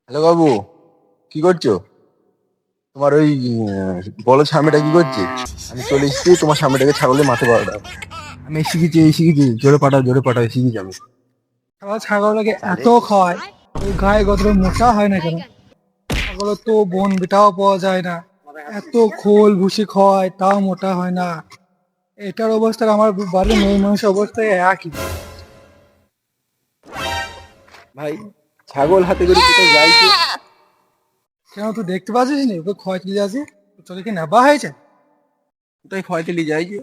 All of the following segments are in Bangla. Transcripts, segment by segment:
হ্যালো বাবু, কি করছো? তোমার ওই বলো সামনেটা কি করছে? আমি চলে এসেছি তোমার সামনেটাকে ছাগলের মাথা পাঠাও। আমি এই শিখেছি, জোরে পাঠাও শিখেছি আমি। ছাগলটাকে তাহলে এত খাওয়ায়, ওই গায়ে গতরে মোটা হয় না কেন? ছাগলের তো বন বিটাও পাওয়া যায় না, এত খোল ভুসি খাওয়ায় তাও মোটা হয় না। এটার অবস্থা আমার বাড়ির মেয়ে মানুষের অবস্থায় একই। ভাই, ছাগল হাতে করে কোথায় যাইছে? কেন তুই দেখতে পাচ্ছিস নি ওকে খয় তুলে আছে? তোকে কি নেবা হয়েছে? কোথায় খয়তেলি যাইছে?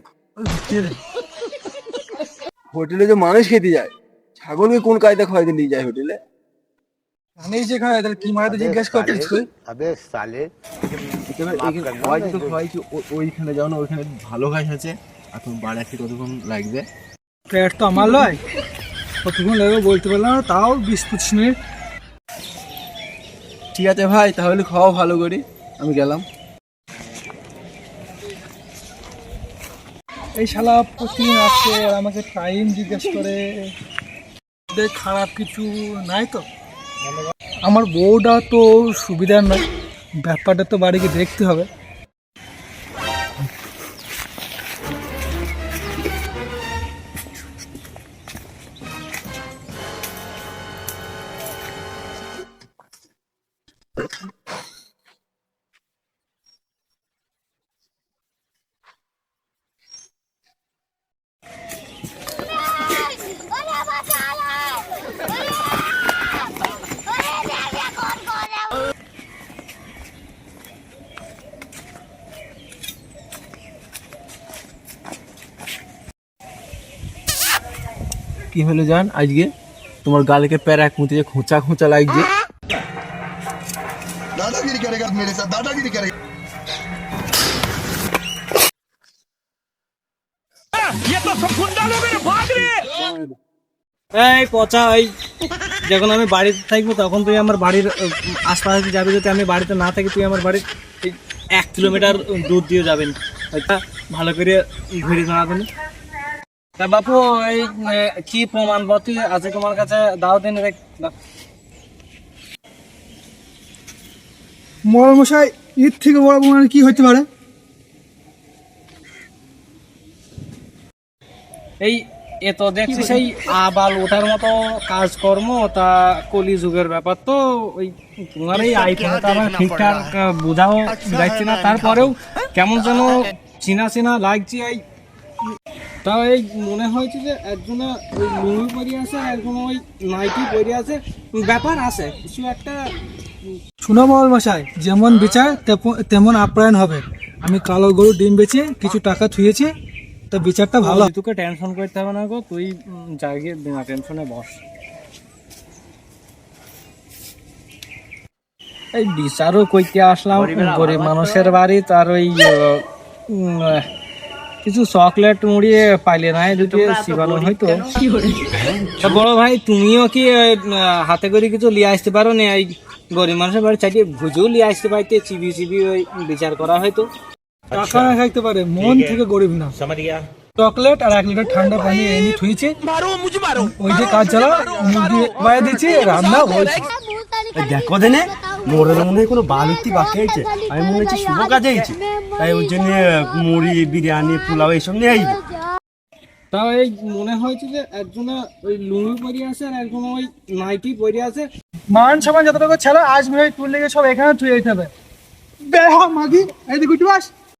হোটেলে যে মানুষ খেতে যায়, ছাগলকে কোন কায়দা খয়তে নিয়ে যায় হোটেলে? জানিস যেখানে তাহলে কি মারাতে জিজ্ঞেস করছিস তুই? ওইখানে যাও না, ওইখানে ভালো ঘাস আছে। আর তুমি বাড়ি আসতে কতক্ষণ লাগবে? পেট তো আমার লয়, কতক্ষণ লাগবে বলতে পারলাম না, তাও 20-25 মিনিট। ঠিক আছে ভাই, তাহলে খাওয়া ভালো করে, আমি গেলাম। এই শালা প্রতিদিন আসছে আর আমাকে টাইম জিজ্ঞেস করে। দেখ, খারাপ কিছু নাই তো? আমার বউটা তো সুবিধার নয়, ব্যাপারটা তো বাড়িকে দেখতে হবে। কি হলো জান, আজকে তোমার গালকে প্যার এক মুতিতে খোঁচা খোঁচা লাগছে। दादागिरी करेगा मेरे साथ दादागिरी करेगा। এই পচা, এই যখন আমি বাড়িতে থাকবো তখন তুই আমার বাড়ির আশপাশে যাবি, যদি আমি বাড়িতে না থাকি তুই আমার বাড়ির এই 1 কিলোমিটার দূর দিয়ে যাবেন। ওইটা ভালো করে ঘুরে দাঁড়াবেন। তা বাপু, এই কি প্রমাণপত্র আছে তোমার কাছে? দাও দিন। মশাই, ঈদ থেকে বড় প্রমাণ কি হতে পারে? এই এ তো দেখছি সেই আবাল ওঠার মতো কাজকর্ম, তা কলি যুগের ব্যাপার তো। ওই তোমার এই আইফোনটা আমার ঠিকঠাক বোঝাও যাচ্ছে না, তারপরেও কেমন যেন চেনা চেনা লাগছে। এই তাও এই মনে হয়েছে যে একজনে ওই লুঙ্গি পরে আছে, আর একজনে ওই নাইটি পরে আছে, ব্যাপার আছে কিছু একটা। শুনো মহল মশাই, যেমন বিচার তেমন আপ্যায়ন হবে। আমি কালো গরু ডিম বেচে কিছু টাকা থুয়েছি, তা বিচারটা ভালো। তোকে টেনশন করতে হবে না গো, তুই জায়গায় বিনা টেনশনে বস। এই বিচারও কইতে আসলাম গরিব মানুষের বাড়ি, তার ওই কিছু চকলেট মুড়িয়ে পাইলে না যদি চিবানো হয়তো। তা বড় ভাই, তুমিও কি হাতে করে কিছু লিয়ে আসতে পারো না? এই গরিব মানুষের বাড়ি চাইতে ভুজেও লিয়ে আসতে পারতে, চিবি চিবি ওই বিচার করা হয়তো। টাকা না খাইতে পারে, মন থেকে গরিব না। চকলেট আর 1 লিটার ঠান্ডা পানি এনে থুইছে, ওই যে কাজ চালা বাইরে দিচ্ছে, রান্না হয়েছে। দেখো দেনে মোড়ের মনে হয় কোনো বালুতি বাকি হয়েছে, আমি মনে হচ্ছে শুভ কাজে হয়েছে, তাই ওর জন্য মুড়ি বিরিয়ানি পোলাও এইসব নিয়ে আসবে। তাও এই মনে হয়েছে যে একজনে ওই লুঙ্গি পরে আছে আর একজনে ওই নাইটি পরে আছে। মান সমান যতটুকু ছিল আজ মনে হয় তুললে সব এখানে থুয়ে যেতে হবে। বের হ মাগি, এই দিকে উঠে আস।